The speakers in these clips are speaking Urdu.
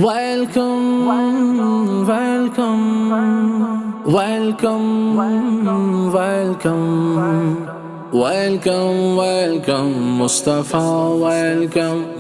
Welcome, welcome, welcome, welcome, welcome, welcome, Mustafa, welcome,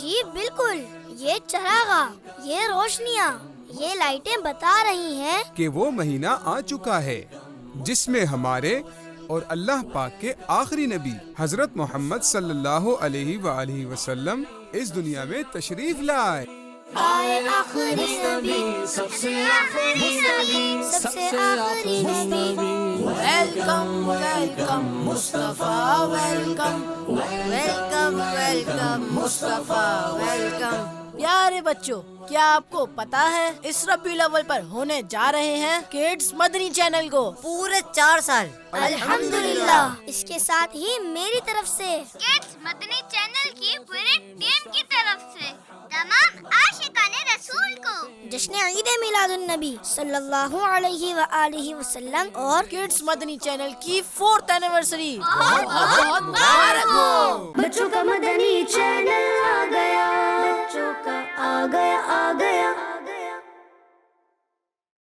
جی بالکل، یہ چراغاں، یہ روشنیاں، یہ لائٹیں بتا رہی ہیں کہ وہ مہینہ آ چکا ہے جس میں ہمارے اور اللہ پاک کے آخری نبی حضرت محمد صلی اللہ علیہ وآلہ وسلم اس دنیا میں تشریف لائے. آئے آخری نبی، سب سے آخری نبی، سب سے آخری نبی. ویلکم ویلکم مصطفیٰ ویلکم ویلکم ویلکم مصطفیٰ ویلکم. پیارے بچوں، کیا آپ کو پتا ہے اس ربیع الاول پر ہونے جا رہے ہیں کڈس مدنی چینل کو پورے 4 سال. الحمدللہ. اس کے ساتھ ہی میری طرف سے کڈس مدنی چینل کی پوری ٹیم کی طرف سے تمام عاشقان رسول کو جشن عید میلاد النبی صلی اللہ علیہ وآلہ وسلم اور کڈس مدنی چینل کی 4th اینیورسری بہت بہت مبارک ہو. بچوں کا مدنی چینل